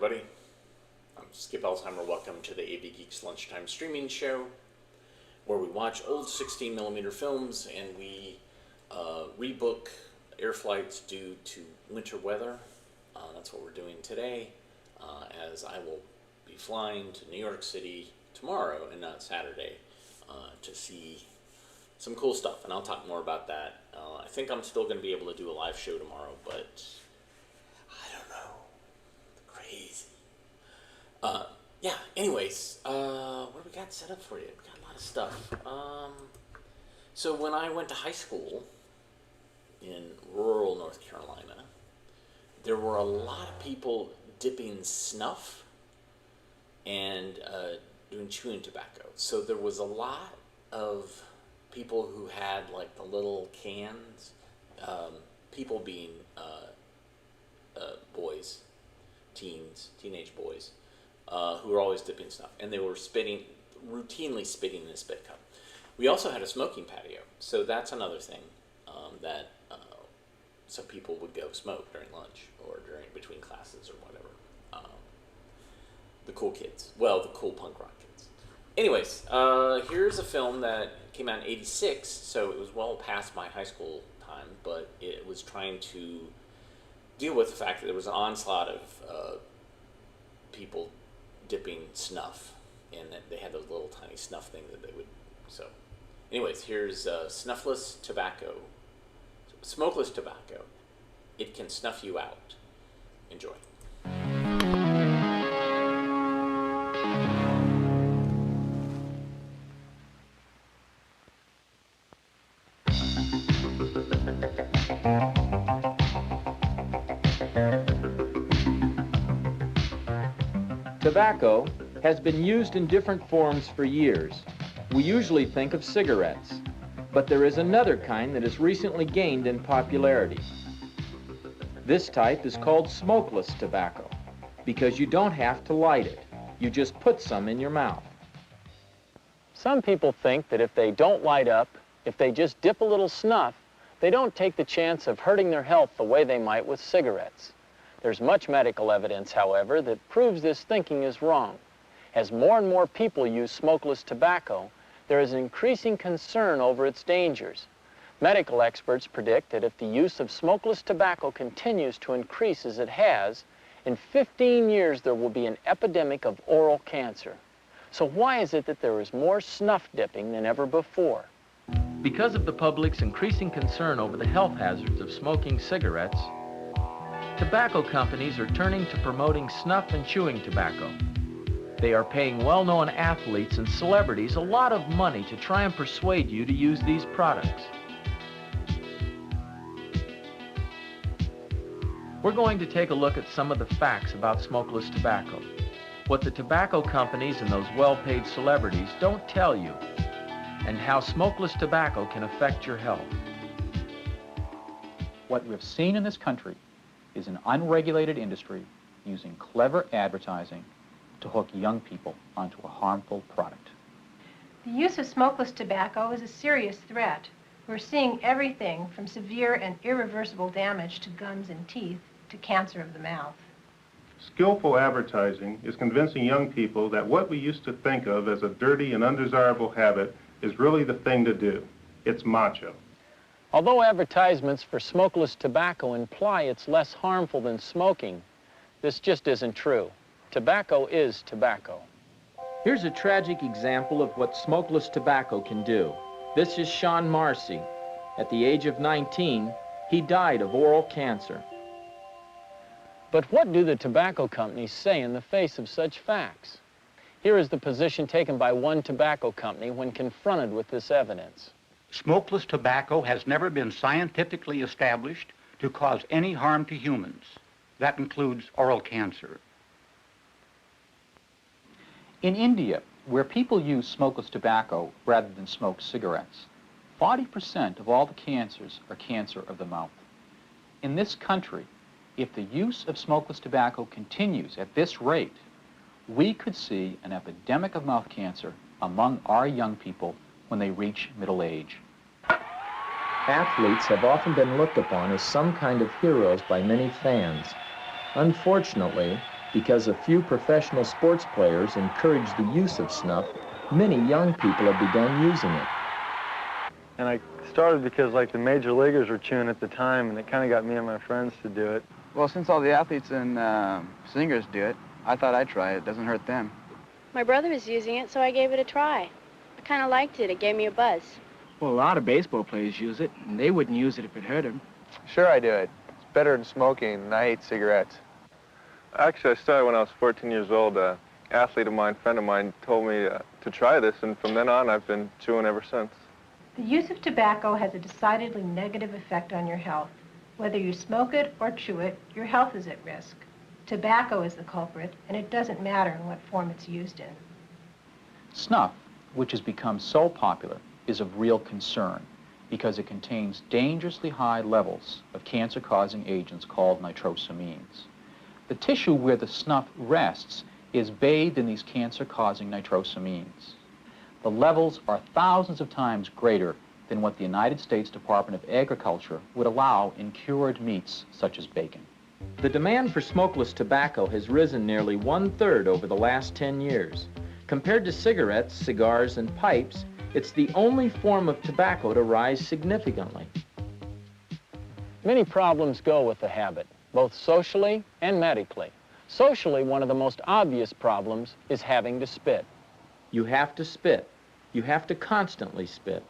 everybody. I'm Skip Elsheimer. Welcome to the AV Geeks Lunchtime Streaming Show, where we watch old 16mm films and we rebook air flights due to winter weather. That's what we're doing today, as I will be flying to New York City tomorrow and not Saturday to see some cool stuff, and I'll talk more about that. I think I'm still going to be able to do a live show tomorrow, but I don't know. Crazy. Yeah, anyways, what do we got set up for you? We got a lot of stuff. So when I went to high school in rural North Carolina, there were a lot of people dipping snuff and doing chewing tobacco. So there was a lot of people who had like the little cans, people being boys, teenage boys, who were always dipping snuff, and they were routinely spitting in a spit cup. We also had a smoking patio, so that's another thing that some people would go smoke during lunch or between classes or whatever. The cool kids, the cool punk rock kids. Anyways, here's a film that came out in '86, so it was well past my high school time, but it was trying to deal with the fact that there was an onslaught of people dipping snuff, and that they had those little tiny snuff things that they would. So, anyways, here's Smokeless tobacco. It can snuff you out. Enjoy. Tobacco has been used in different forms for years. We usually think of cigarettes, but there is another kind that has recently gained in popularity. This type is called smokeless tobacco because you don't have to light it. You just put some in your mouth. Some people think that if they don't light up, if they just dip a little snuff, they don't take the chance of hurting their health the way they might with cigarettes. There's much medical evidence, however, that proves this thinking is wrong. As more and more people use smokeless tobacco, there is an increasing concern over its dangers. Medical experts predict that if the use of smokeless tobacco continues to increase as it has, in 15 years there will be an epidemic of oral cancer. So why is it that there is more snuff dipping than ever before? Because of the public's increasing concern over the health hazards of smoking cigarettes, tobacco companies are turning to promoting snuff and chewing tobacco. They are paying well-known athletes and celebrities a lot of money to try and persuade you to use these products. We're going to take a look at some of the facts about smokeless tobacco, what the tobacco companies and those well-paid celebrities don't tell you, and how smokeless tobacco can affect your health. What we've seen in this country is an unregulated industry using clever advertising to hook young people onto a harmful product. The use of smokeless tobacco is a serious threat. We're seeing everything from severe and irreversible damage to gums and teeth to cancer of the mouth. Skillful advertising is convincing young people that what we used to think of as a dirty and undesirable habit is really the thing to do. It's macho. Although advertisements for smokeless tobacco imply it's less harmful than smoking, this just isn't true. Tobacco is tobacco. Here's a tragic example of what smokeless tobacco can do. This is Sean Marcy. At the age of 19, he died of oral cancer. But what do the tobacco companies say in the face of such facts? Here is the position taken by one tobacco company when confronted with this evidence. Smokeless tobacco has never been scientifically established to cause any harm to humans. That includes oral cancer. In India, where people use smokeless tobacco rather than smoke cigarettes, 40% of all the cancers are cancer of the mouth. In this country, if the use of smokeless tobacco continues at this rate, we could see an epidemic of mouth cancer among our young people when they reach middle age. Athletes have often been looked upon as some kind of heroes by many fans. Unfortunately, Because a few professional sports players encourage the use of snuff, many young people have begun using it. And I started because like the major leaguers were chewing at the time, and it kind of got me and my friends to do it. Well, since all the athletes and singers do it, I thought I'd try it. It doesn't hurt them. My brother was using it, so I gave it a try. I kind of liked it. It gave me a buzz. Well, a lot of baseball players use it, and they wouldn't use it if it hurt them. Sure I do it. It's better than smoking, and I hate cigarettes. Actually, I started when I was 14 years old. An athlete of mine, friend of mine, told me to try this, and from then on, I've been chewing ever since. The use of tobacco has a decidedly negative effect on your health. Whether you smoke it or chew it, your health is at risk. Tobacco is the culprit, and it doesn't matter in what form it's used in. Snuff, which has become so popular, is of real concern because it contains dangerously high levels of cancer-causing agents called nitrosamines. The tissue where the snuff rests is bathed in these cancer-causing nitrosamines. The levels are thousands of times greater than what the United States Department of Agriculture would allow in cured meats such as bacon. The demand for smokeless tobacco has risen nearly 1/3 over the last 10 years. Compared to cigarettes, cigars, and pipes, it's the only form of tobacco to rise significantly. Many problems go with the habit, both socially and medically. Socially, one of the most obvious problems is having to spit. You have to spit. You have to constantly spit.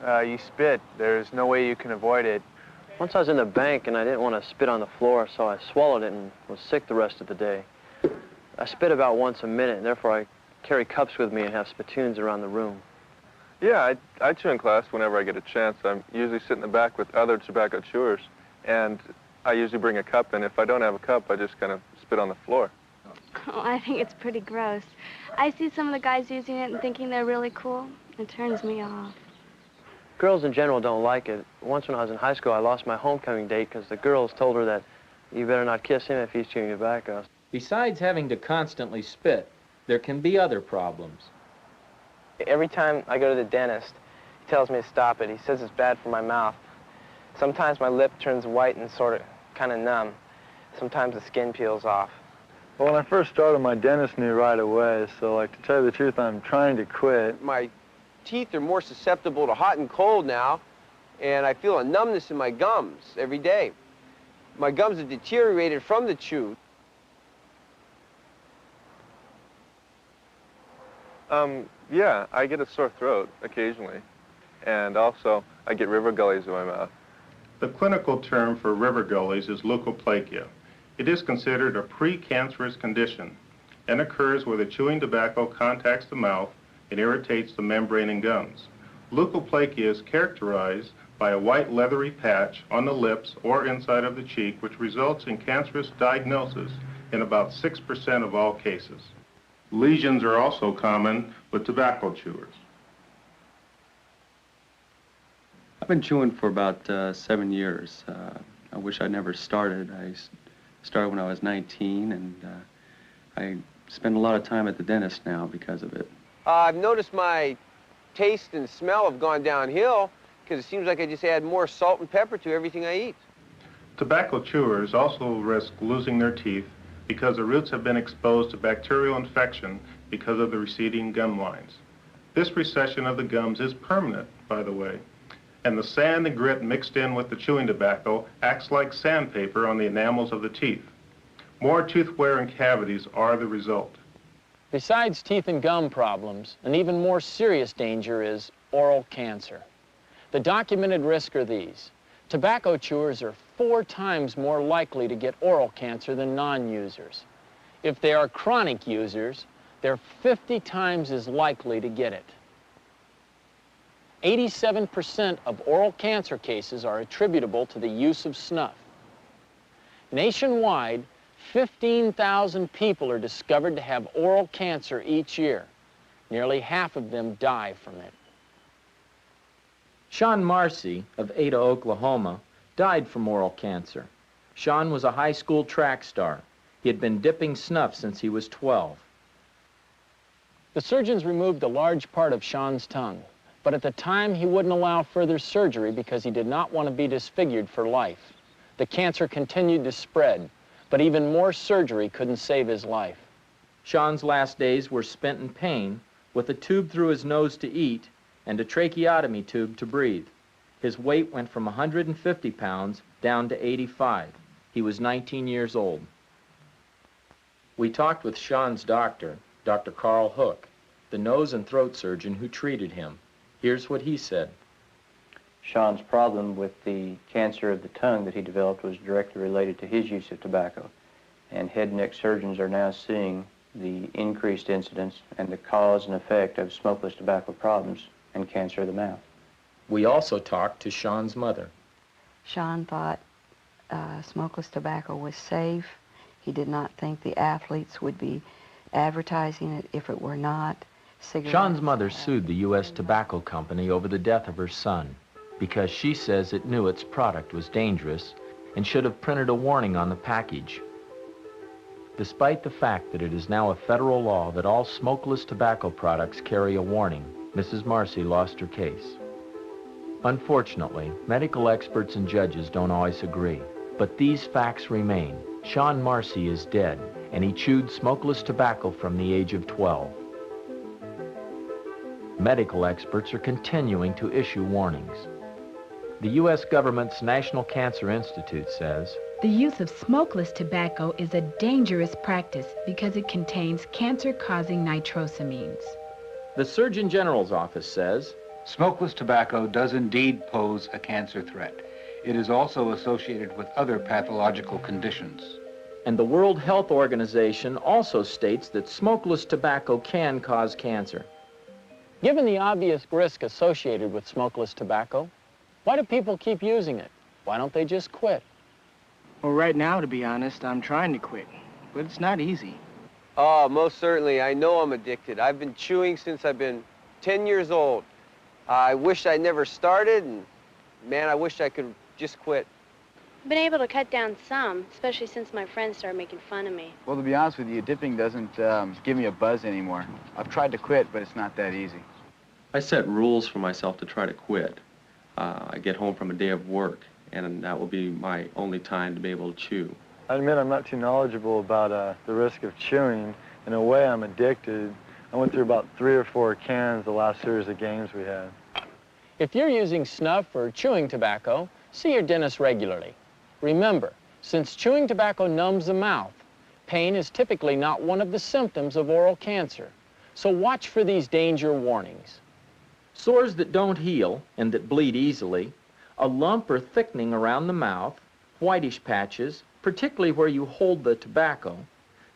You spit. There's no way you can avoid it. Once I was in the bank and I didn't want to spit on the floor, so I swallowed it and was sick the rest of the day. I spit about once a minute, and therefore I carry cups with me and have spittoons around the room. Yeah, I chew in class whenever I get a chance. I usually sit in the back with other tobacco chewers, and I usually bring a cup, and if I don't have a cup, I just kind of spit on the floor. Oh, I think it's pretty gross. I see some of the guys using it and thinking they're really cool. It turns me off. Girls in general don't like it. Once when I was in high school, I lost my homecoming date because the girls told her that you better not kiss him if he's chewing tobacco. Besides having to constantly spit, there can be other problems. Every time I go to the dentist, he tells me to stop it. He says it's bad for my mouth. Sometimes my lip turns white and sort of kind of numb. Sometimes the skin peels off. Well, when I first started, my dentist knew right away, so like to tell you the truth, I'm trying to quit. My teeth are more susceptible to hot and cold now, and I feel a numbness in my gums every day. My gums have deteriorated from the chew. Yeah, I get a sore throat occasionally, and also I get river gullies in my mouth. The clinical term for river gullies is leukoplakia. It is considered a precancerous condition and occurs where the chewing tobacco contacts the mouth and irritates the membrane and gums. Leukoplakia is characterized by a white leathery patch on the lips or inside of the cheek, which results in cancerous diagnosis in about 6% of all cases. Lesions are also common with tobacco chewers. I've been chewing for about 7 years. I wish I never started. I started when I was 19, and I spend a lot of time at the dentist now because of it. I've noticed my taste and smell have gone downhill because it seems like I just add more salt and pepper to everything I eat. Tobacco chewers also risk losing their teeth because the roots have been exposed to bacterial infection because of the receding gum lines. This recession of the gums is permanent, by the way, and the sand and grit mixed in with the chewing tobacco acts like sandpaper on the enamels of the teeth. More tooth wear and cavities are the result. Besides teeth and gum problems, an even more serious danger is oral cancer. The documented risks are these. Tobacco chewers are 4 times more likely to get oral cancer than non-users. If they are chronic users, they're 50 times as likely to get it. 87% of oral cancer cases are attributable to the use of snuff. Nationwide, 15,000 people are discovered to have oral cancer each year. Nearly half of them die from it. Sean Marcy of Ada, Oklahoma, died from oral cancer. Sean was a high school track star. He had been dipping snuff since he was 12. The surgeons removed a large part of Sean's tongue, but at the time he wouldn't allow further surgery because he did not want to be disfigured for life. The cancer continued to spread. but even more surgery couldn't save his life. Sean's last days were spent in pain, with a tube through his nose to eat and a tracheotomy tube to breathe. His weight went from 150 pounds down to 85. He was 19 years old. We talked with Sean's doctor, Dr. Carl Hook, the nose and throat surgeon who treated him. Here's what he said. Sean's problem with the cancer of the tongue that he developed was directly related to his use of tobacco. And head and neck surgeons are now seeing the increased incidence and the cause and effect of smokeless tobacco problems and cancer of the mouth. We also talked to Sean's mother. Sean thought smokeless tobacco was safe. He did not think the athletes would be advertising it if it were not. Sean's mother sued the U.S. Tobacco Company over the death of her son because she says it knew its product was dangerous and should have printed a warning on the package. Despite the fact that it is now a federal law that all smokeless tobacco products carry a warning, Mrs. Marcy lost her case. Unfortunately, medical experts and judges don't always agree, but these facts remain. Sean Marcy is dead, and he chewed smokeless tobacco from the age of 12. Medical experts are continuing to issue warnings. The U.S. government's National Cancer Institute says, the use of smokeless tobacco is a dangerous practice because it contains cancer-causing nitrosamines. The Surgeon General's office says, smokeless tobacco does indeed pose a cancer threat. It is also associated with other pathological conditions. And the World Health Organization also states that smokeless tobacco can cause cancer. Given the obvious risk associated with smokeless tobacco, why do people keep using it? Why don't they just quit? Well, right now, to be honest, I'm trying to quit, but it's not easy. Oh, most certainly. I know I'm addicted. I've been chewing since I've been 10 years old. I wish I never started, and man, I wish I could just quit. I've been able to cut down some, especially since my friends started making fun of me. Well, to be honest with you, dipping doesn't give me a buzz anymore. I've tried to quit, but it's not that easy. I set rules for myself to try to quit. I get home from a day of work, and that will be my only time to be able to chew. I admit I'm not too knowledgeable about the risk of chewing. In a way, I'm addicted. I went through about 3 or 4 cans the last series of games we had. If you're using snuff or chewing tobacco, see your dentist regularly. Remember, since chewing tobacco numbs the mouth, pain is typically not one of the symptoms of oral cancer. So watch for these danger warnings. Sores that don't heal and that bleed easily, a lump or thickening around the mouth, whitish patches, particularly where you hold the tobacco,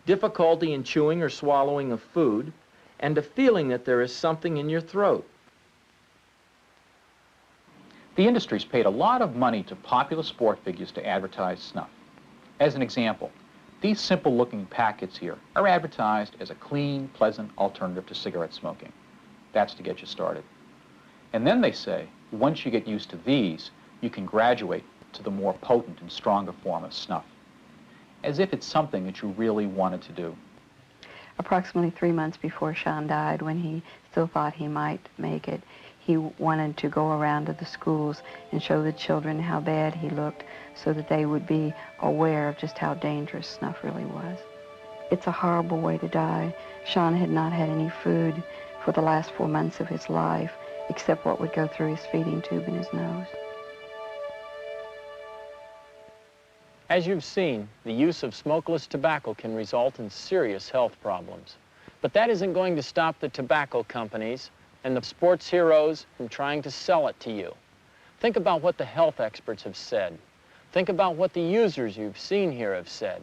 difficulty in chewing or swallowing of food, and a feeling that there is something in your throat. The industry's paid a lot of money to popular sport figures to advertise snuff. As an example, these simple-looking packets here are advertised as a clean, pleasant alternative to cigarette smoking. That's to get you started. And then they say, once you get used to these, you can graduate to the more potent and stronger form of snuff, as if it's something that you really wanted to do. Approximately 3 months before Sean died, when he still thought he might make it, he wanted to go around to the schools and show the children how bad he looked so that they would be aware of just how dangerous snuff really was. It's a horrible way to die. Sean had not had any food for the last 4 months of his life, except what would go through his feeding tube in his nose. As you've seen, the use of smokeless tobacco can result in serious health problems. But that isn't going to stop the tobacco companies and the sports heroes from trying to sell it to you. Think about what the health experts have said. Think about what the users you've seen here have said.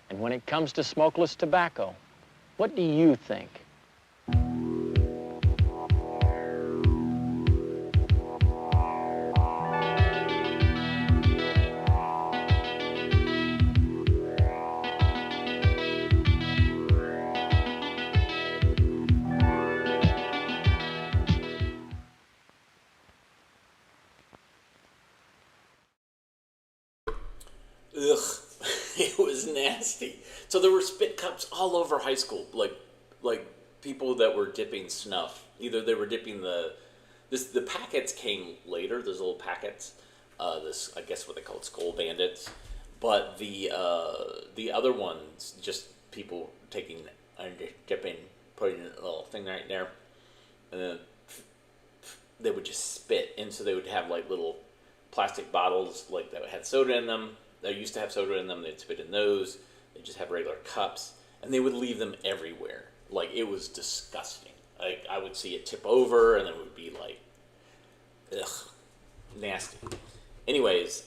And when it comes to smokeless tobacco, what do you think? Ugh, it was nasty. So there were spit cups all over high school, like people that were dipping snuff. Either they were dipping the packets came later. Those little packets. I guess what they called Skull Bandits. But the other ones, just people taking dipping, putting a little thing right there, and then they would just spit, and so they would have like little plastic bottles like that had soda in them. They used to have soda in them. They'd spit in those. They just have regular cups, and they would leave them everywhere. Like, it was disgusting. Like, I would see it tip over, and then it would be like, ugh, nasty. Anyways,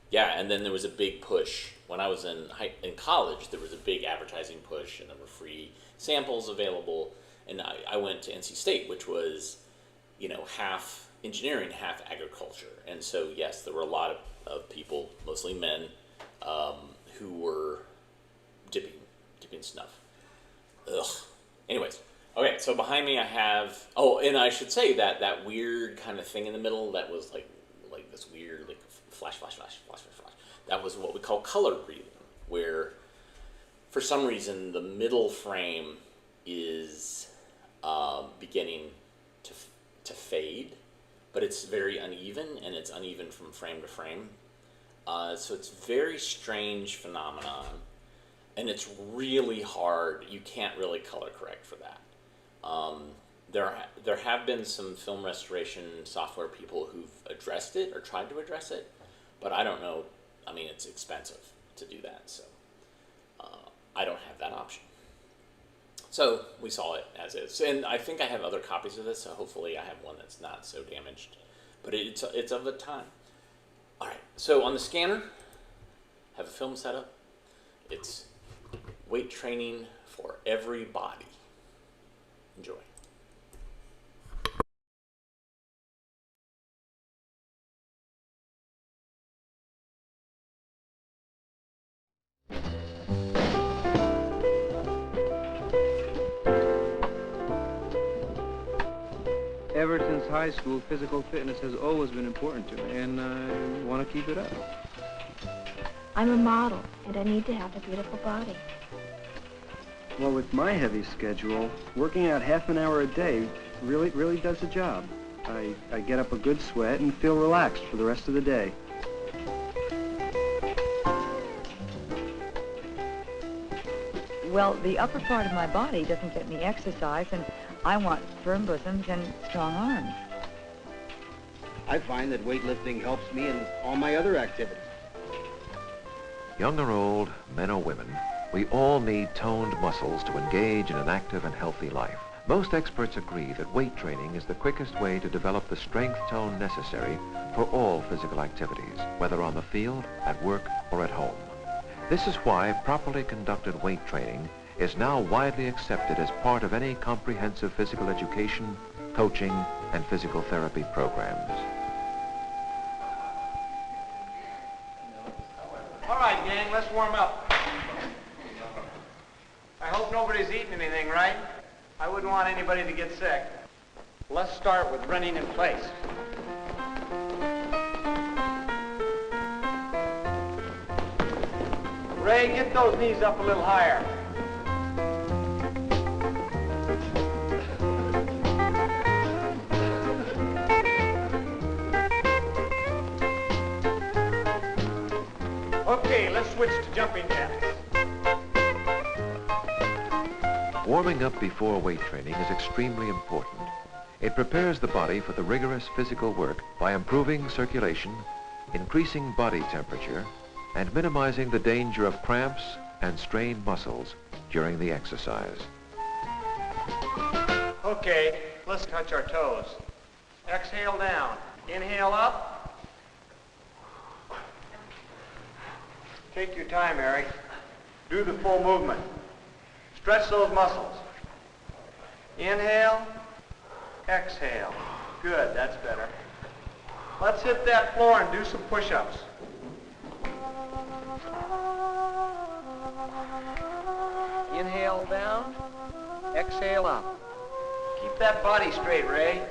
yeah, and then there was a big push. When I was in college, there was a big advertising push, and there were free samples available. And I went to NC State, which was, half engineering, half agriculture. And so, yes, there were a lot of people, mostly men, who were dipping snuff. Ugh. Anyways, okay, so behind me I have, and I should say that weird kind of thing in the middle that was like this weird, like, flash. That was what we call color breathing, where for some reason the middle frame is beginning to fade, but it's very uneven, and it's uneven from frame to frame. So it's a very strange phenomenon, and it's really hard. You can't really color correct for that. There have been some film restoration software people who've addressed it or tried to address it, but I don't know. I mean, it's expensive to do that, so I don't have that option. So we saw it as is, and I think I have other copies of this, so hopefully I have one that's not so damaged, but it's of the time. All right, so on the scanner, have a film set up. It's weight training for every body. Enjoy. Ever since high school, physical fitness has always been important to me, and I want to keep it up. I'm a model, and I need to have a beautiful body. Well, with my heavy schedule, working out half an hour a day really does the job. I get up a good sweat and feel relaxed for the rest of the day. Well, the upper part of my body doesn't get any exercise, and I want firm bosoms and strong arms. I find that weightlifting helps me in all my other activities. Young or old, men or women, we all need toned muscles to engage in an active and healthy life. Most experts agree that weight training is the quickest way to develop the strength tone necessary for all physical activities, whether on the field, at work, or at home. This is why properly conducted weight training is now widely accepted as part of any comprehensive physical education, coaching, and physical therapy programs. All right, gang, let's warm up. I hope nobody's eaten anything, right? I wouldn't want anybody to get sick. Let's start with running in place. Ray, get those knees up a little higher. Okay, let's switch to jumping jacks. Warming up before weight training is extremely important. It prepares the body for the rigorous physical work by improving circulation, increasing body temperature, and minimizing the danger of cramps and strained muscles during the exercise. Okay, let's touch our toes. Exhale down. Inhale up. Take your time, Eric. Do the full movement. Stretch those muscles. Inhale. Exhale. Good, that's better. Let's hit that floor and do some push-ups. Inhale down. Exhale up. Keep that body straight, Ray.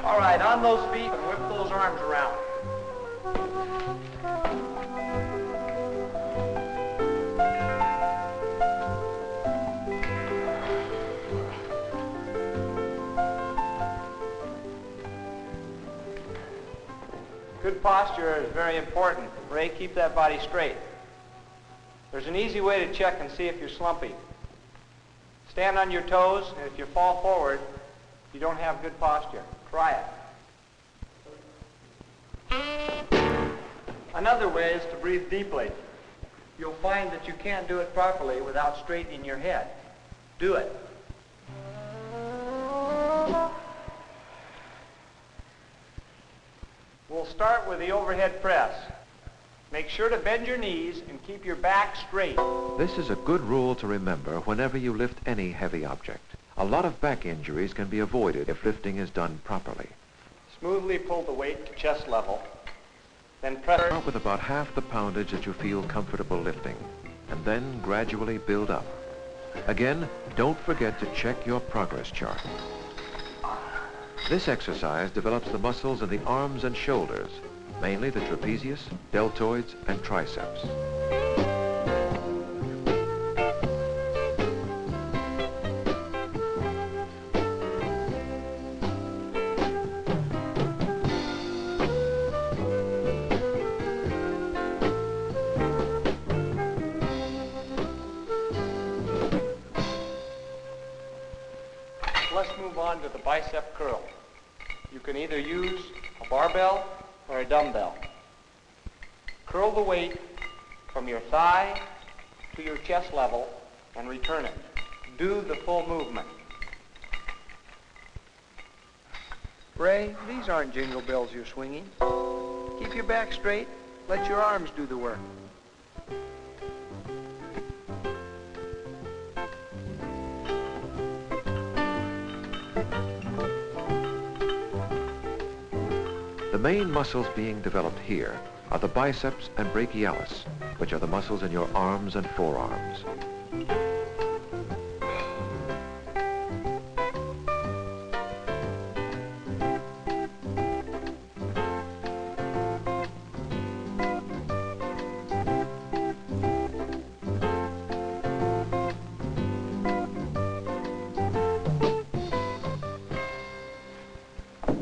All right, on those feet and whip those arms around. Good posture is very important. Ray, keep that body straight. There's an easy way to check and see if you're slumpy. Stand on your toes, and if you fall forward, you don't have good posture. Try it. Another way is to breathe deeply. You'll find that you can't do it properly without straightening your head. Do it. We'll start with the overhead press. Make sure to bend your knees and keep your back straight. This is a good rule to remember whenever you lift any heavy object. A lot of back injuries can be avoided if lifting is done properly. Smoothly pull the weight to chest level. Then press. Start with about half the poundage that you feel comfortable lifting, and then gradually build up. Again, don't forget to check your progress chart. This exercise develops the muscles in the arms and shoulders, mainly the trapezius, deltoids, and triceps. Let's move on to the bicep curl. You can either use a barbell or a dumbbell. Curl the weight from your thigh to your chest level and return it. Do the full movement. Ray, these aren't jingle bells you're swinging. Keep your back straight. Let your arms do the work. The main muscles being developed here are the biceps and brachialis, which are the muscles in your arms and forearms.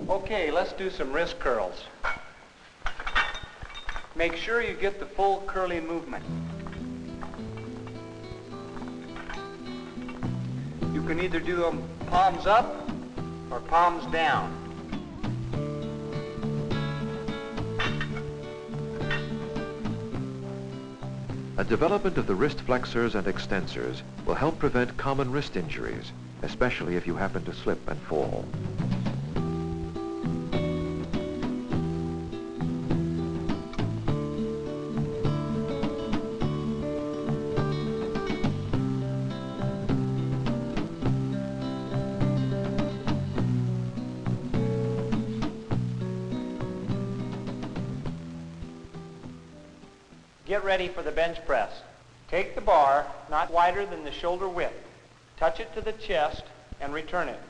Okay, let's do some wrist curls. Make sure you get the full curly movement. You can either do them palms up or palms down. A development of the wrist flexors and extensors will help prevent common wrist injuries, especially if you happen to slip and fall. Get ready for the bench press. Take the bar, not wider than the shoulder width. Touch it to the chest and return it.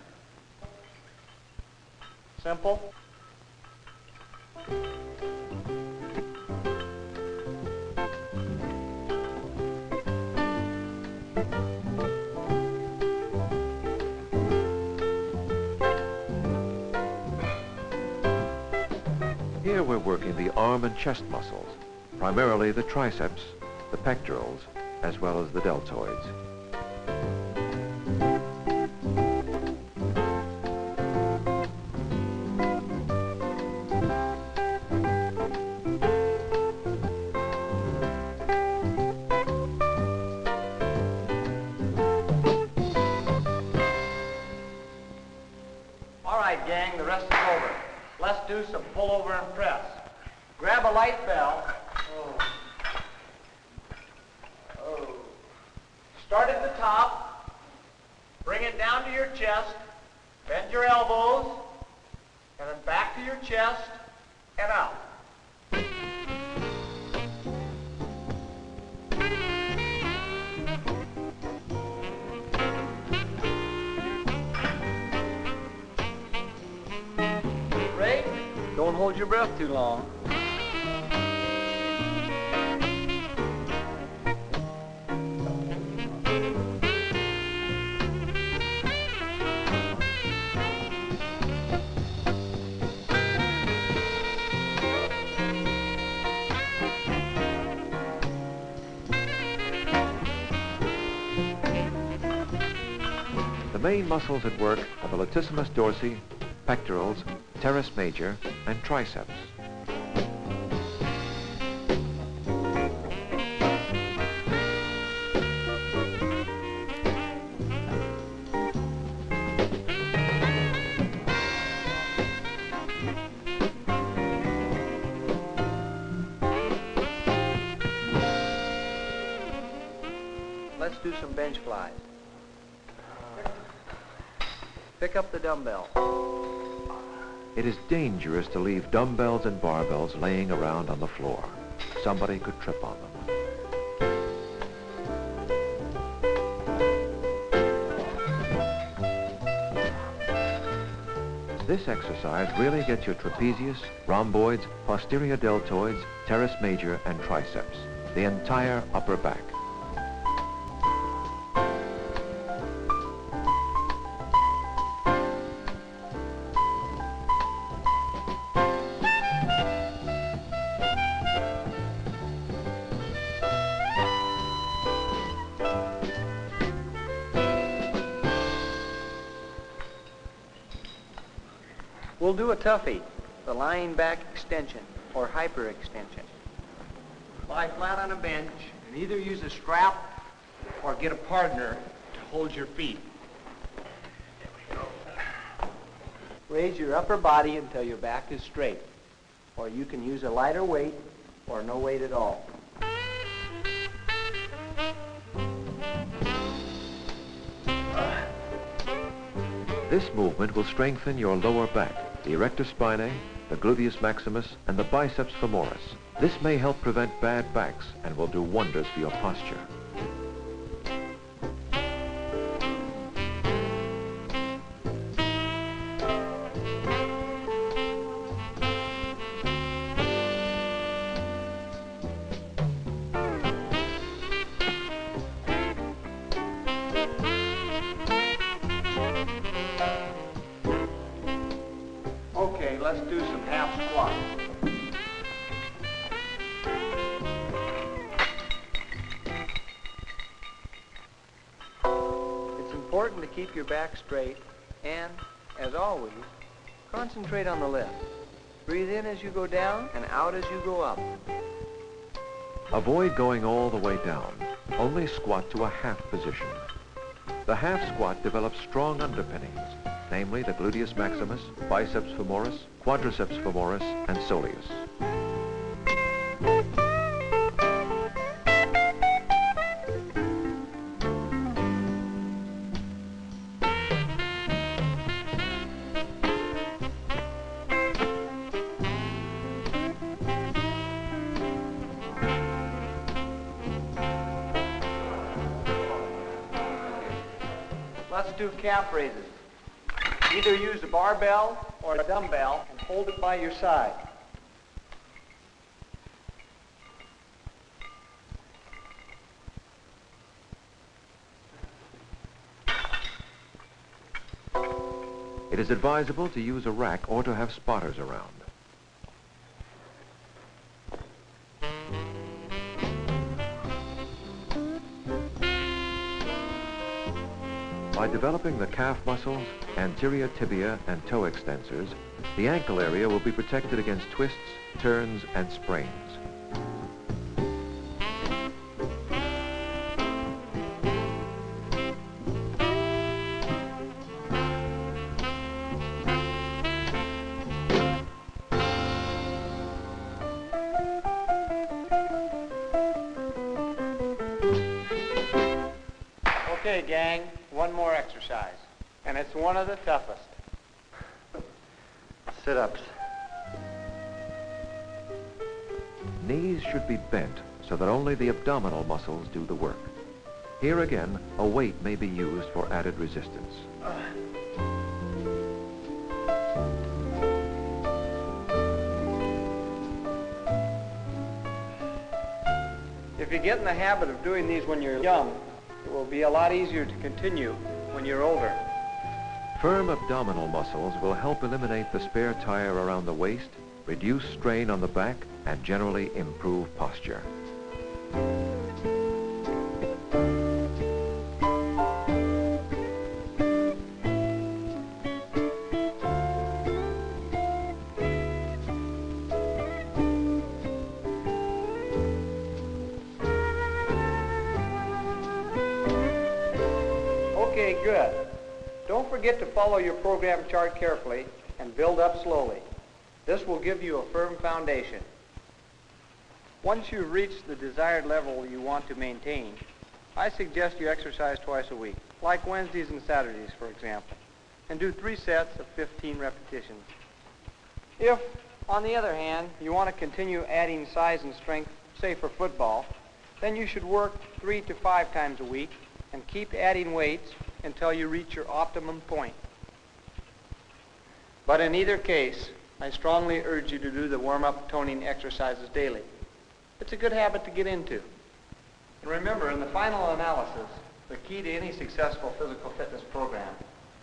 Simple. Here we're working the arm and chest muscles, primarily the triceps, the pectorals, as well as the deltoids. All right, gang, the rest is over. Let's do some pull over and press. Grab a light bell. Start at the top, bring it down to your chest, bend your elbows, and then back to your chest and out. Ray, don't hold your breath too long. main muscles at work are the latissimus dorsi, pectorals, teres major, and triceps. Let's do some bench flies. Pick up the dumbbell. It is dangerous to leave dumbbells and barbells laying around on the floor. Somebody could trip on them. This exercise really gets your trapezius, rhomboids, posterior deltoids, teres major, and triceps, the entire upper back. We'll do a toughie, the lying back extension or hyperextension. Lie flat on a bench and either use a strap or get a partner to hold your feet. Raise your upper body until your back is straight, or you can use a lighter weight or no weight at all. This movement will strengthen your lower back, the erector spinae, the gluteus maximus, and the biceps femoris. This may help prevent bad backs and will do wonders for your posture. Okay, let's do some half squats. It's important to keep your back straight and, as always, concentrate on the lift. Breathe in as you go down and out as you go up. Avoid going all the way down. Only squat to a half position. The half squat develops strong underpinnings, namely the gluteus maximus, biceps femoris, quadriceps femoris, and soleus. Let's do calf raises. Either use a barbell or a dumbbell and hold it by your side. It is advisable to use a rack or to have spotters around. By developing the calf muscles, anterior tibia, and toe extensors, the ankle area will be protected against twists, turns, and sprains. Okay, gang, one more exercise, and it's one of the toughest. Sit-ups. Knees should be bent so that only the abdominal muscles do the work. Here again, a weight may be used for added resistance. If you get in the habit of doing these when you're young, it will be a lot easier to continue when you're older. Firm abdominal muscles will help eliminate the spare tire around the waist, reduce strain on the back, and generally improve posture. Okay, good. Don't forget to follow your program chart carefully and build up slowly. This will give you a firm foundation. Once you've reached the desired level you want to maintain, I suggest you exercise twice a week, like Wednesdays and Saturdays, for example, and do 3 sets of 15 repetitions. If, on the other hand, you want to continue adding size and strength, say for football, then you should work 3 to 5 times a week and keep adding weights until you reach your optimum point. But in either case, I strongly urge you to do the warm-up toning exercises daily. It's a good habit to get into. And remember, in the final analysis, the key to any successful physical fitness program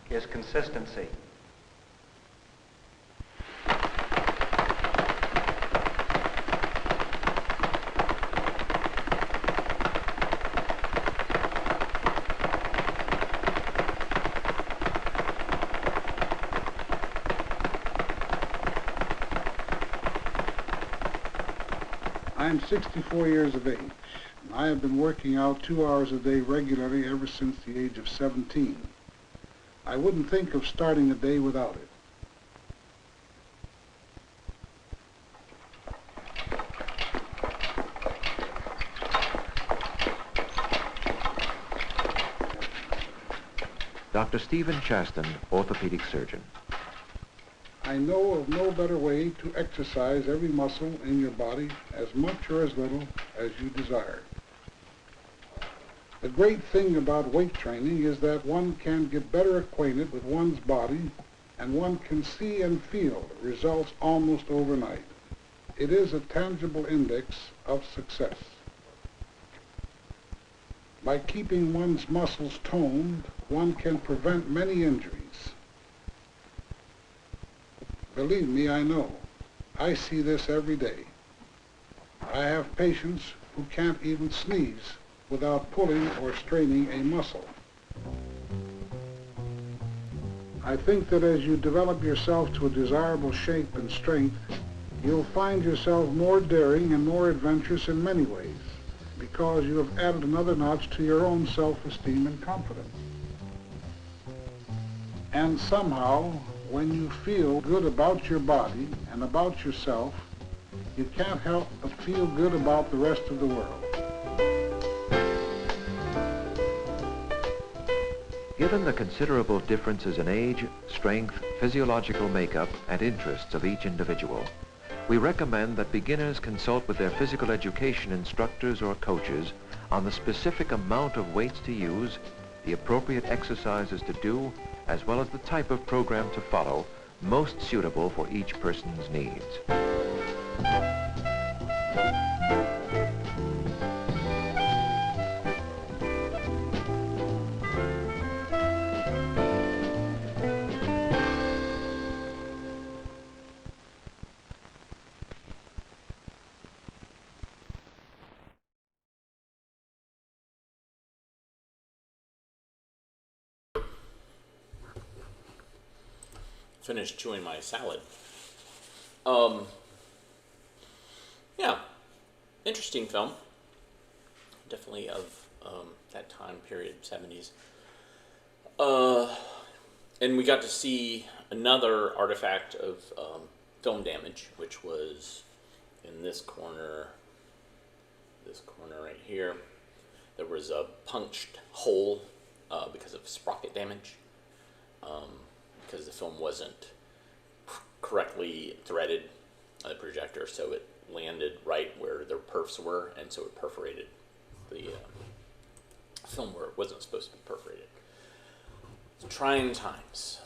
is consistency. I'm 64 years of age. I have been working out 2 hours a day regularly ever since the age of 17. I wouldn't think of starting a day without it. Dr. Stephen Chaston, orthopedic surgeon. I know of no better way to exercise every muscle in your body as much or as little as you desire. The great thing about weight training is that one can get better acquainted with one's body and one can see and feel results almost overnight. It is a tangible index of success. By keeping one's muscles toned, one can prevent many injuries. Believe me, I know. I see this every day. I have patients who can't even sneeze without pulling or straining a muscle. I think that as you develop yourself to a desirable shape and strength, you'll find yourself more daring and more adventurous in many ways, because you have added another notch to your own self-esteem and confidence. And somehow, when you feel good about your body and about yourself, you can't help but feel good about the rest of the world. Given the considerable differences in age, strength, physiological makeup, and interests of each individual, we recommend that beginners consult with their physical education instructors or coaches on the specific amount of weights to use, the appropriate exercises to do, as well as the type of program to follow most suitable for each person's needs. Finished chewing my salad. Yeah, interesting film. Definitely of that time period, 70s. And we got to see another artifact of film damage, which was in this corner right here. There was a punched hole because of sprocket damage. Because the film wasn't correctly threaded on the projector, so it landed right where the perfs were, and so it perforated the film where it wasn't supposed to be perforated. It's trying times.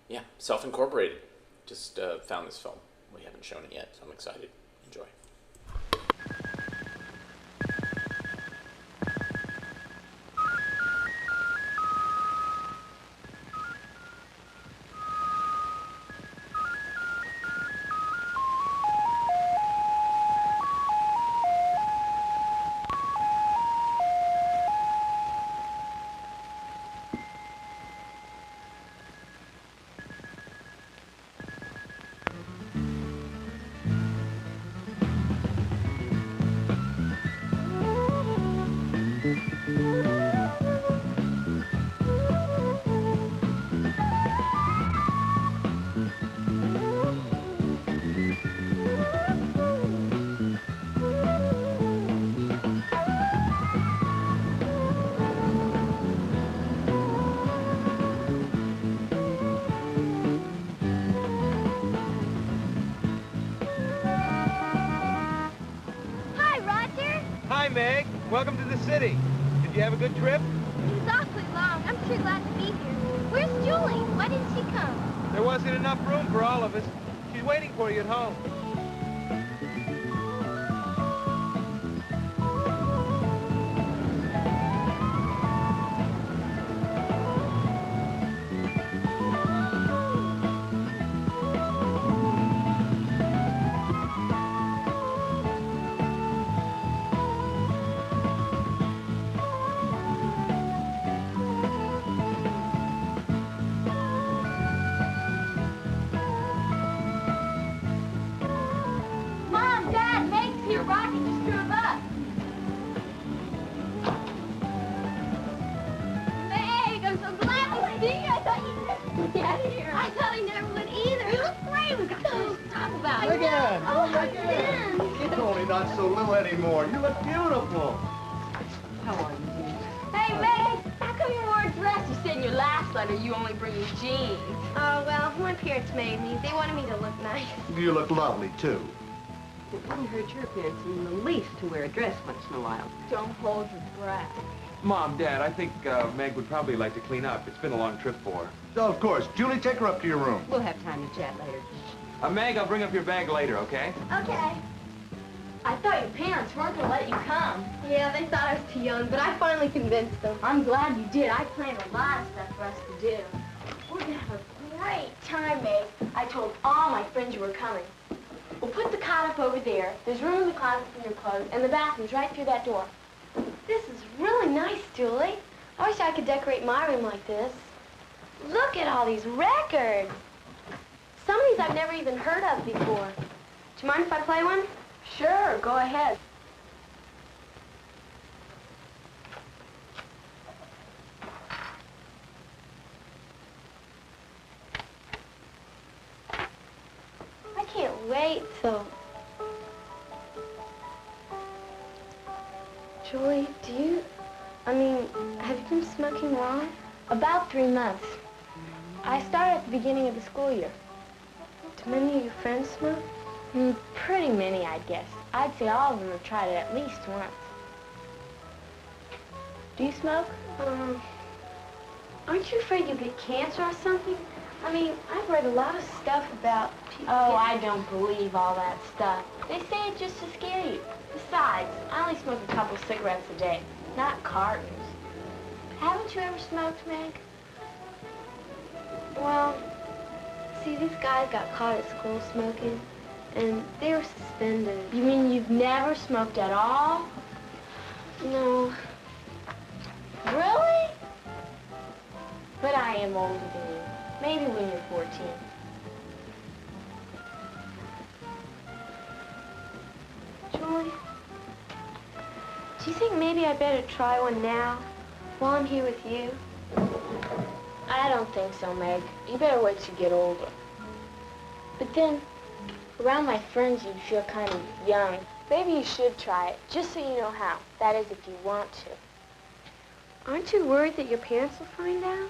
Yeah, self-incorporated. Just found this film. We haven't shown it yet, so I'm excited. Enjoy. Hi, Meg. Welcome to the city. Did you have a good trip? It was awfully long. I'm sure glad to be here. Where's Julie? Why didn't she come? There wasn't enough room for all of us. She's waiting for you at home. Mom, Dad, Meg's here. Rocky just drove up. Meg, I'm so glad to see you. I thought you'd never get here. I thought I never would either. You look great. We've got so much to talk about. Again. Oh, how you been? You're only not so little anymore. You look beautiful. How are you, dear? Hey, Meg, how come you wore a dress? You said in your last letter you only bring your jeans. Oh, well, my parents made me. They wanted me to look nice. You look lovely, too. It wouldn't hurt your appearance in the least to wear a dress once in a while. Don't hold your breath. Mom, Dad, I think Meg would probably like to clean up. It's been a long trip for her. So, of course. Julie, take her up to your room. We'll have time to chat later. Meg, I'll bring up your bag later, okay? Okay. I thought your parents weren't going to let you come. Yeah, they thought I was too young, but I finally convinced them. I'm glad you did. I planned a lot of stuff for us to do. We're going to have a great time, Meg. I told all my friends you were coming. We'll put the cot up over there. There's room in the closet for your clothes, and the bathroom's right through that door. This is really nice, Julie. I wish I could decorate my room like this. Look at all these records. Some of these I've never even heard of before. Do you mind if I play one? Sure, go ahead. I can't wait till... Julie, have you been smoking long? About 3 months. I started at the beginning of the school year. Do many of your friends smoke? Pretty many, I guess. I'd say all of them have tried it at least once. Do you smoke? Aren't you afraid you'll get cancer or something? I've read a lot of stuff about people. Oh, I don't believe all that stuff. They say it just to scare you. Besides, I only smoke a couple cigarettes a day, not cartons. Haven't you ever smoked, Meg? Well, see, these guys got caught at school smoking, and they were suspended. You mean you've never smoked at all? No. Really? But I am older than you. Maybe when you're 14. Julie, do you think maybe I better try one now, while I'm here with you? I don't think so, Meg. You better wait till you get older. But then, around my friends, you feel kind of young. Maybe you should try it, just so you know how. That is, if you want to. Aren't you worried that your parents will find out?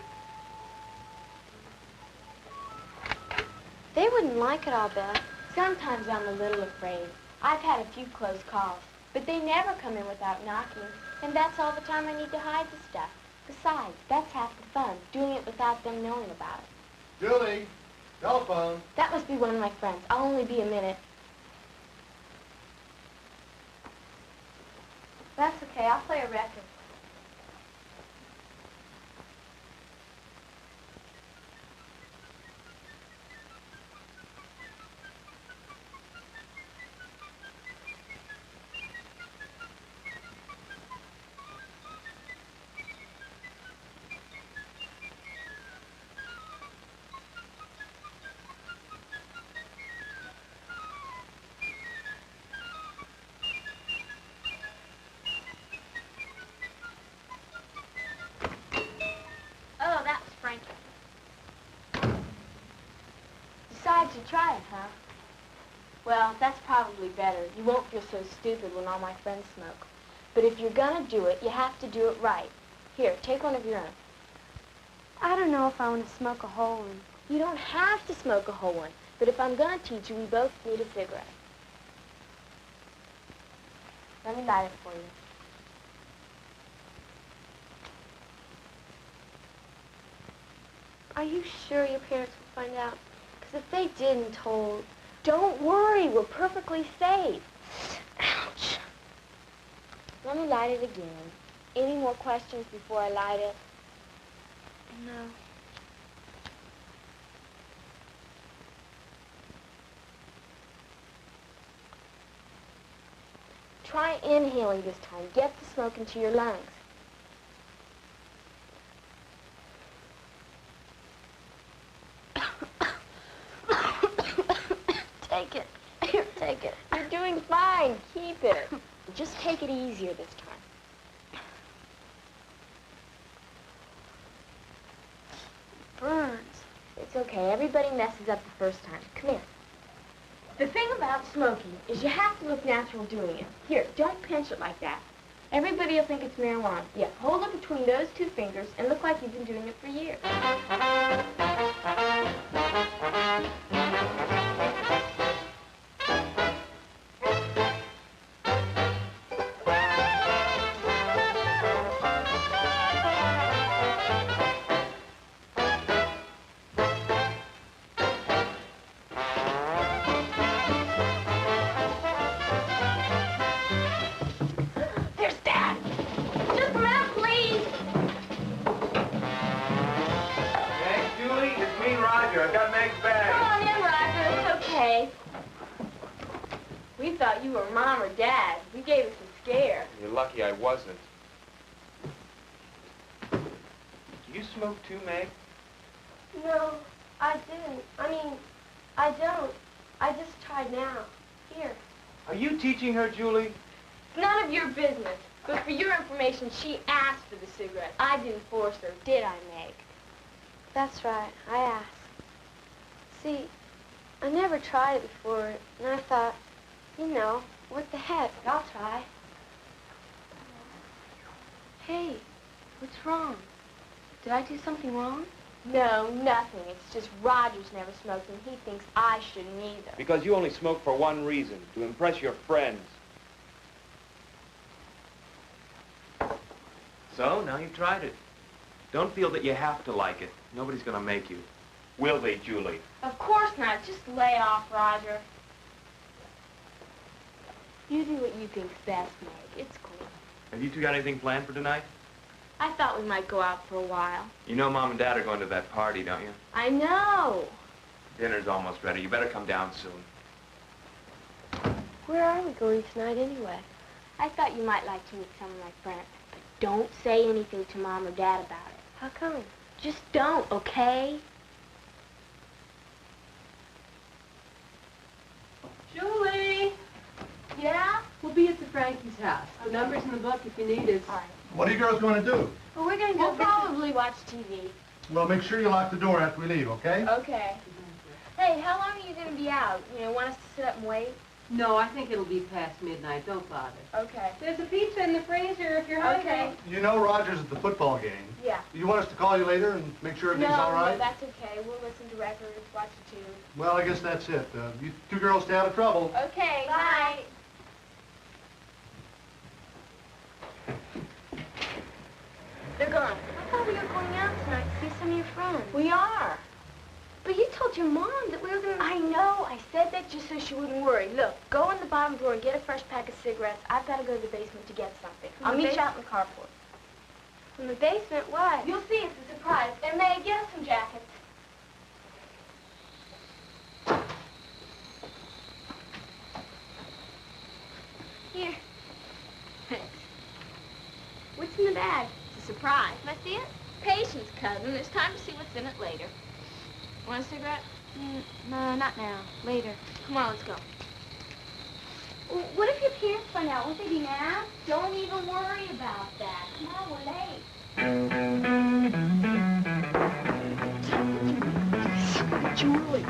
They wouldn't like it, I'll bet. Sometimes I'm a little afraid. I've had a few close calls, but they never come in without knocking, and that's all the time I need to hide the stuff. Besides, that's half the fun, doing it without them knowing about it. Julie, telephone. That must be one of my friends. I'll only be a minute. That's okay. I'll play a record. Oh, that was Frankie. Decided to try it, huh? Well, that's probably better. You won't feel so stupid when all my friends smoke. But if you're gonna do it, you have to do it right. Here, take one of your own. I don't know if I want to smoke a whole one. You don't have to smoke a whole one. But if I'm gonna teach you, we both need a cigarette. Let me light it for you. Are you sure your parents will find out? Because if they didn't told... Don't worry, we're perfectly safe. Ouch. Let me light it again. Any more questions before I light it? No. Try inhaling this time. Get the smoke into your lungs. Take it. Here, take it. You're doing fine. Keep it. Just take it easier this time. Burns. It's okay. Everybody messes up the first time. Come here. The thing about smoking is you have to look natural doing it. Here, don't pinch it like that. Everybody will think it's marijuana. Yeah, hold it between those two fingers and look like you've been doing it for years. I've got Meg's bag. Come on in, Roger. It's okay. We thought you were Mom or Dad. You gave us a scare. You're lucky I wasn't. Do you smoke too, Meg? No, I didn't. I don't. I just tried now. Here. Are you teaching her, Julie? It's none of your business. But for your information, she asked for the cigarette. I didn't force her, did I, Meg? That's right. I asked. See, I never tried it before, and I thought, you know, what the heck, I'll try. Hey, what's wrong? Did I do something wrong? No, nothing. It's just Roger's never smoked, and he thinks I shouldn't either. Because you only smoke for one reason, to impress your friends. So, now you've tried it. Don't feel that you have to like it. Nobody's gonna make you. Will they, Julie? Of course not. Just lay off, Roger. You do what you think's best, Meg. It's cool. Have you two got anything planned for tonight? I thought we might go out for a while. You know Mom and Dad are going to that party, don't you? I know. Dinner's almost ready. You better come down soon. Where are we going tonight anyway? I thought you might like to meet some of my friends. But don't say anything to Mom or Dad about it. How come? Just don't, okay? Julie! Yeah? We'll be at the Frankie's house. The number's in the book if you need us. All right. What are you girls going to do? Well, we're going to go probably watch TV. Well, make sure you lock the door after we leave, okay? Okay. Hey, how long are you going to be out? You know, want us to sit up and wait? No, I think it'll be past midnight. Don't bother. Okay. There's a pizza in the freezer if you're hungry. Okay. You know Roger's at the football game. Yeah. You want us to call you later and make sure everything's all right? No, that's okay. We'll listen to records, watch the tube. Well, I guess that's it. You two girls stay out of trouble. Okay, bye. They're gone. I thought we were going out tonight to see some of your friends. We are. But you told your mom that we were going to... I know. I said that just so she wouldn't worry. Look, go in the bottom drawer and get a fresh pack of cigarettes. I've got to go to the basement to get something. I'll meet you out in the carport. From the basement? What? You'll see. It's a surprise. And May, get us some jackets. Here. Thanks. What's in the bag? It's a surprise. Can I see it? Patience, cousin. There's time to see what's in it later. Want a cigarette? No, not now. Later. Come on, let's go. What if your parents find out? Won't they be mad? Don't even worry about that. Come on, we're late. Julie.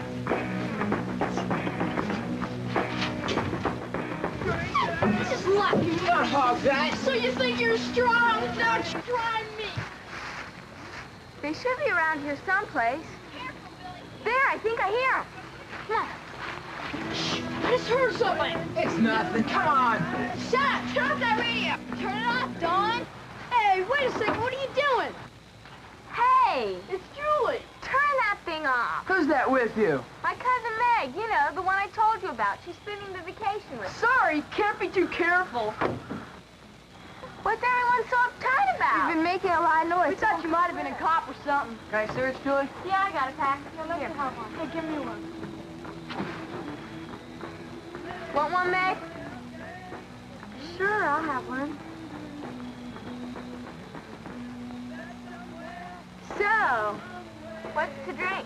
Just lucky you don't hog that. So you think you're strong? Don't try me. They should be around here someplace. There, I think I hear them. Come on. Shh. I just heard something. It's nothing. Come on. Shut up. Turn off that radio. Turn it off, Dawn. Hey, wait a second. What are you doing? Hey! It's Julie. Turn that thing off. Who's that with you? My cousin Meg, you know, the one I told you about. She's spending the vacation with. Sorry, can't be too careful. What's everyone so uptight about? You've been making a lot of noise. We thought you might have been a cop or something. Can I search, Julie? Yeah, I got a pack. Here, have one. Hey, give me one. Want one, Meg? Sure, I'll have one. So, what's to drink?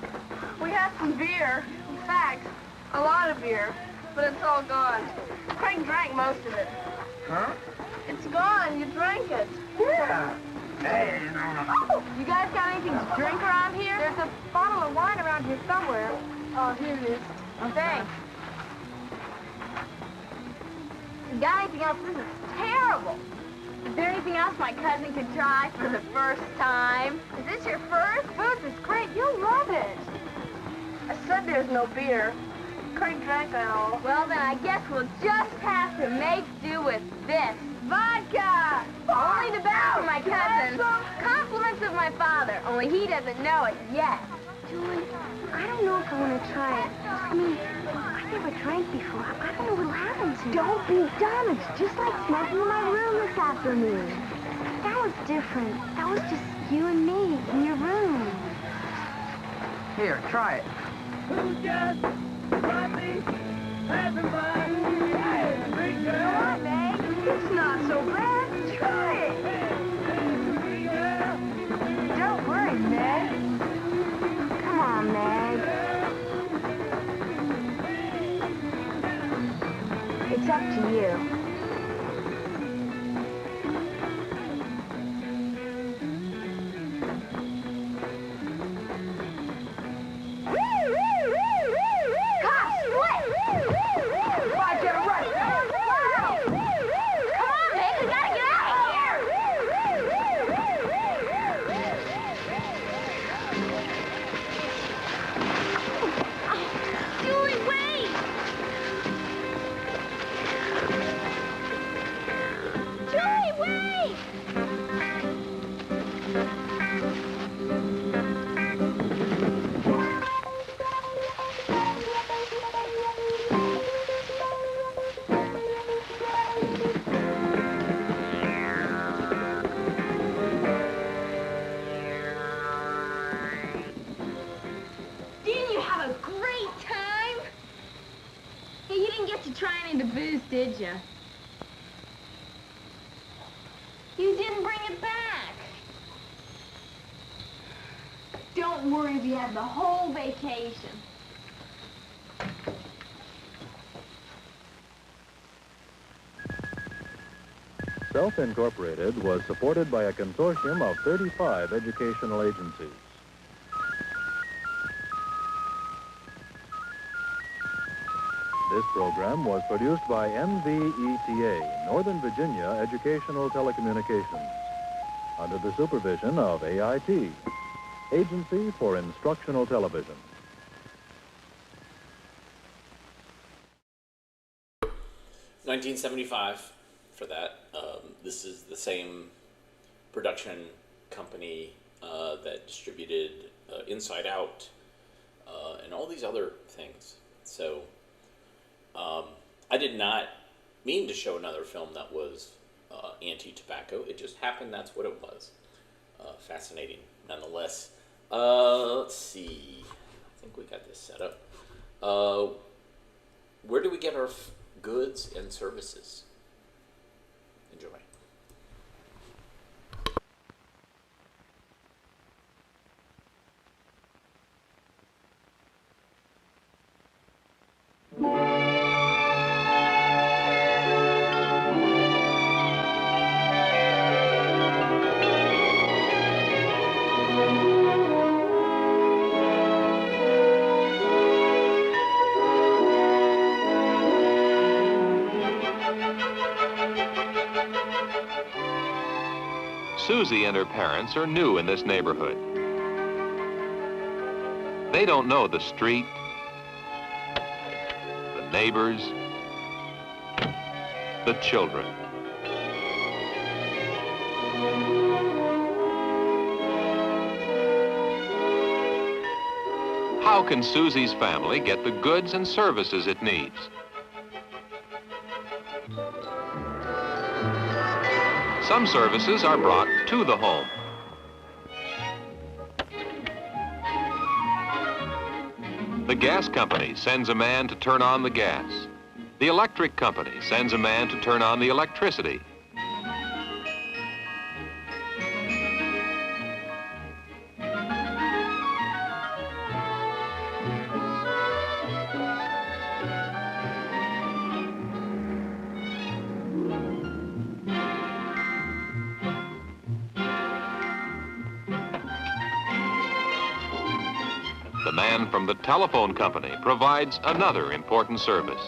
We had some beer. In fact, a lot of beer. But it's all gone. Craig drank most of it. Huh? It's gone. You drank it. Yeah. Hey, Oh, you guys got anything to drink around here? There's a bottle of wine around here somewhere. Oh, here it is. Oh, thanks. You got anything else? This is terrible. Is there anything else my cousin could try for the first time? Is this your first? Booze is great. You'll love it. I said there's no beer. Craig drank it all. Well, then I guess we'll just have to make do with this. Vodka! Only the best for my cousin. Compliments of my father, only he doesn't know it yet. Julie, I don't know if I want to try it. I mean, I never drank before. I don't know what'll happen to me. Don't be dumb. It's just like smoking in my room this afternoon. That was different. That was just you and me in your room. Here, try it. Come on, Meg. It's not so bad. Try it. Don't worry, Meg. Come on, Meg. It's up to you. Did you? You didn't bring it back. Don't worry, we had the whole vacation. Self-Incorporated was supported by a consortium of 35 educational agencies. This program was produced by NVETA, Northern Virginia Educational Telecommunications, under the supervision of AIT, Agency for Instructional Television. $1975 for that. This is the same production company that distributed Inside Out and all these other things. So I did not mean to show another film that was anti-tobacco. It just happened that's what it was. Fascinating nonetheless. Let's see. I think we got this set up. Where do we get our goods and services? Enjoy. Susie and her parents are new in this neighborhood. They don't know the street, the neighbors, the children. How can Susie's family get the goods and services it needs? Some services are brought to the home. The gas company sends a man to turn on the gas. The electric company sends a man to turn on the electricity. The man from the telephone company provides another important service.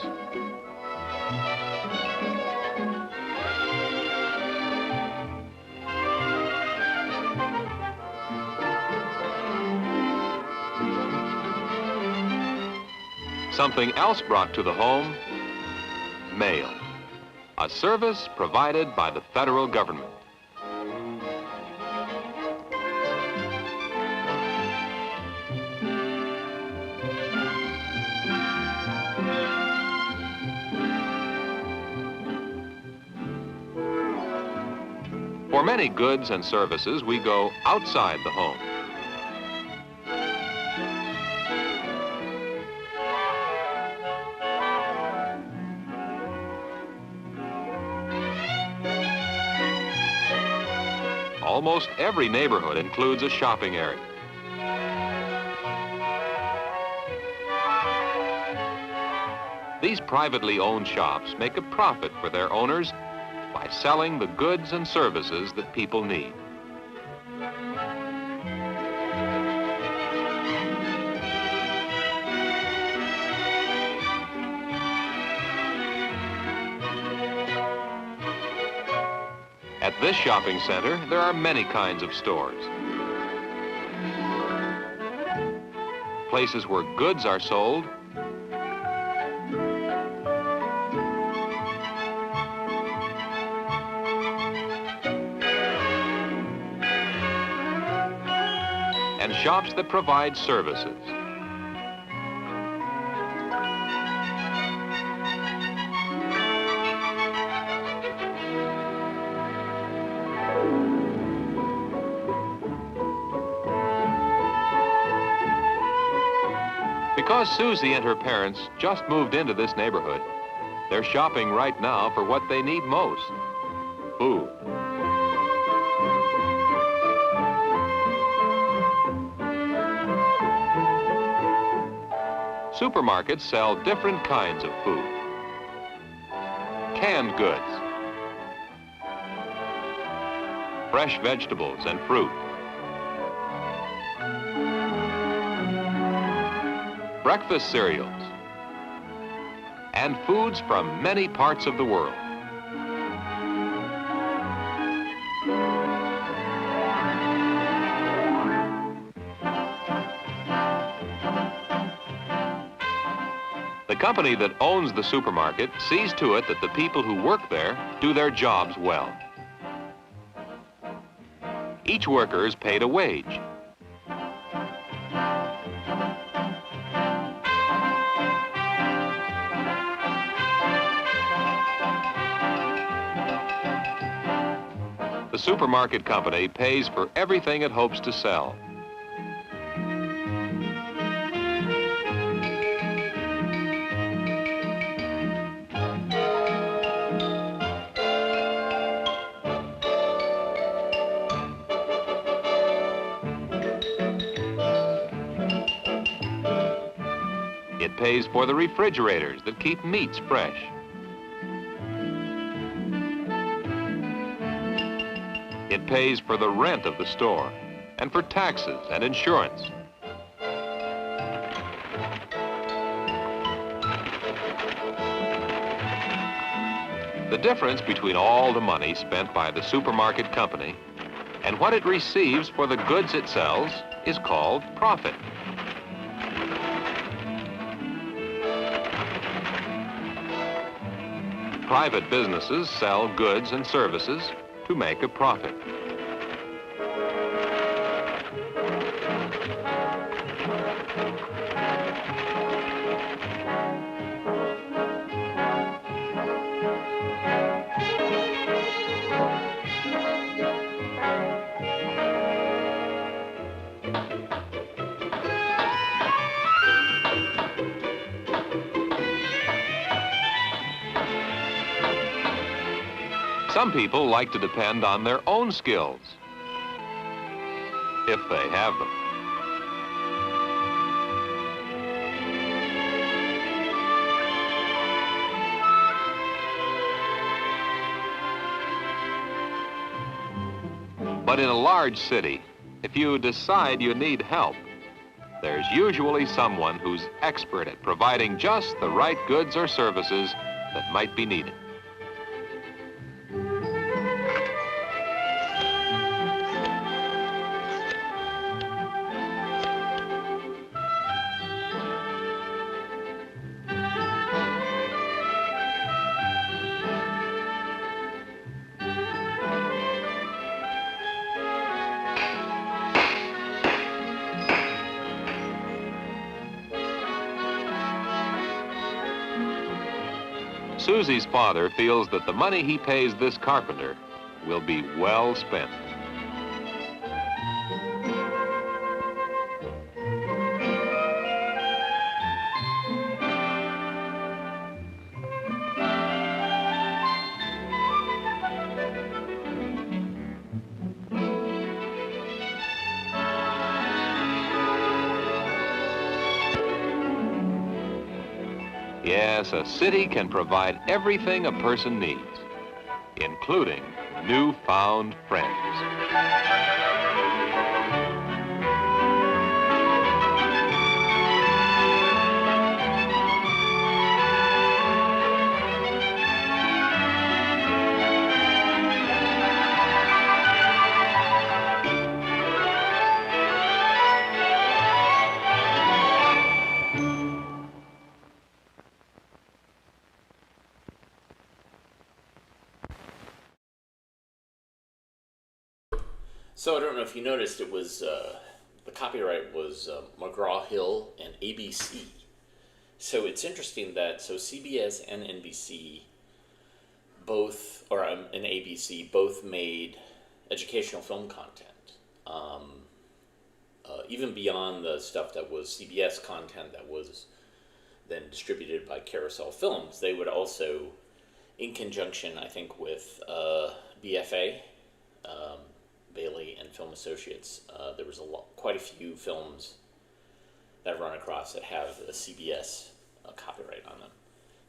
Something else brought to the home, mail, a service provided by the federal government. For many goods and services, we go outside the home. Almost every neighborhood includes a shopping area. These privately owned shops make a profit for their owners by selling the goods and services that people need. At this shopping center, there are many kinds of stores. Places where goods are sold, and shops that provide services. Because Susie and her parents just moved into this neighborhood, they're shopping right now for what they need most, food. Supermarkets sell different kinds of food. Canned goods, fresh vegetables and fruit, breakfast cereals, and foods from many parts of the world. The company that owns the supermarket sees to it that the people who work there do their jobs well. Each worker is paid a wage. The supermarket company pays for everything it hopes to sell. It pays for the refrigerators that keep meats fresh. It pays for the rent of the store and for taxes and insurance. The difference between all the money spent by the supermarket company and what it receives for the goods it sells is called profit. private businesses sell goods and services to make a profit. Some people like to depend on their own skills, if they have them. But in a large city, if you decide you need help, there's usually someone who's expert at providing just the right goods or services that might be needed. Susie's father feels that the money he pays this carpenter will be well spent. Yes, a city can provide everything a person needs, including newfound friends. So I don't know if you noticed, it was the copyright was McGraw-Hill and ABC. So it's interesting that CBS and NBC both, and ABC both made educational film content. Even beyond the stuff that was CBS content that was then distributed by Carousel Films, they would also, in conjunction, I think, with BFA, Bailey and Film Associates, there was quite a few films that I've run across that have a CBS copyright on them.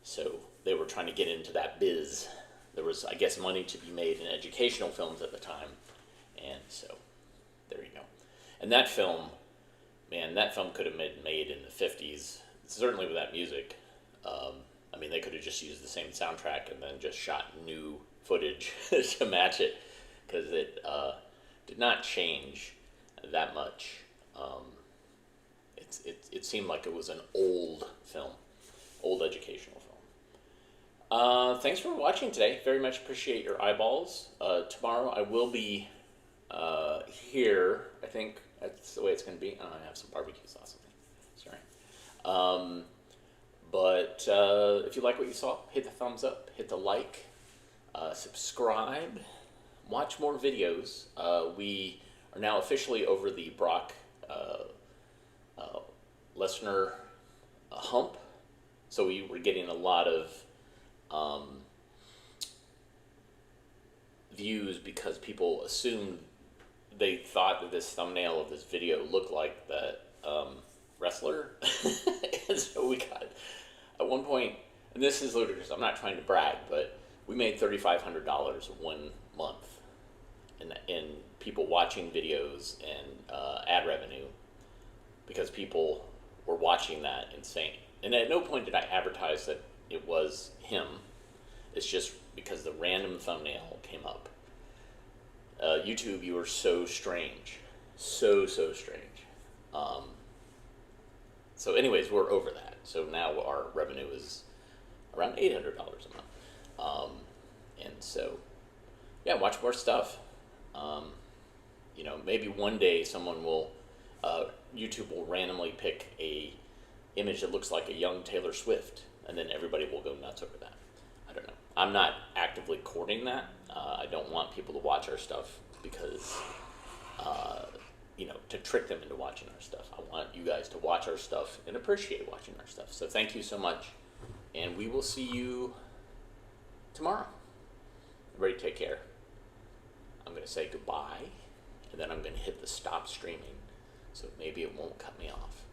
So they were trying to get into that biz. There was, I guess, money to be made in educational films at the time, and so there you go. And that film, man, that film could have been made in the 50s, certainly with that music. I mean, they could have just used the same soundtrack and then just shot new footage to match it, because it did not change that much. It seemed like it was an old film, old educational film. Thanks for watching today. Very much appreciate your eyeballs. Tomorrow I will be here. I think that's the way it's going to be. Oh, I have some barbecue sauce with me. Sorry. But if you like what you saw, hit the thumbs up, hit the like, subscribe, watch more videos. We are now officially over the Brock Lesnar hump, so we were getting a lot of views because people assumed, they thought that this thumbnail of this video looked like that wrestler. And so we got, at one point, and this is ludicrous, I'm not trying to brag, but we made $3,500 1 month in people watching videos and ad revenue, because people were watching that insane. And at no point did I advertise that it was him. It's just because the random thumbnail came up. YouTube, you are so strange. So strange. So anyways, we're over that. So now our revenue is around $800 a month. And so, yeah, watch more stuff. You know, maybe one day someone will, YouTube will randomly pick a image that looks like a young Taylor Swift, and then everybody will go nuts over that. I don't know. I'm not actively courting that. I don't want people to watch our stuff because, you know, to trick them into watching our stuff. I want you guys to watch our stuff and appreciate watching our stuff. So thank you so much, and we will see you tomorrow. Everybody take care. I'm going to say goodbye, and then I'm going to hit the stop streaming, so maybe it won't cut me off.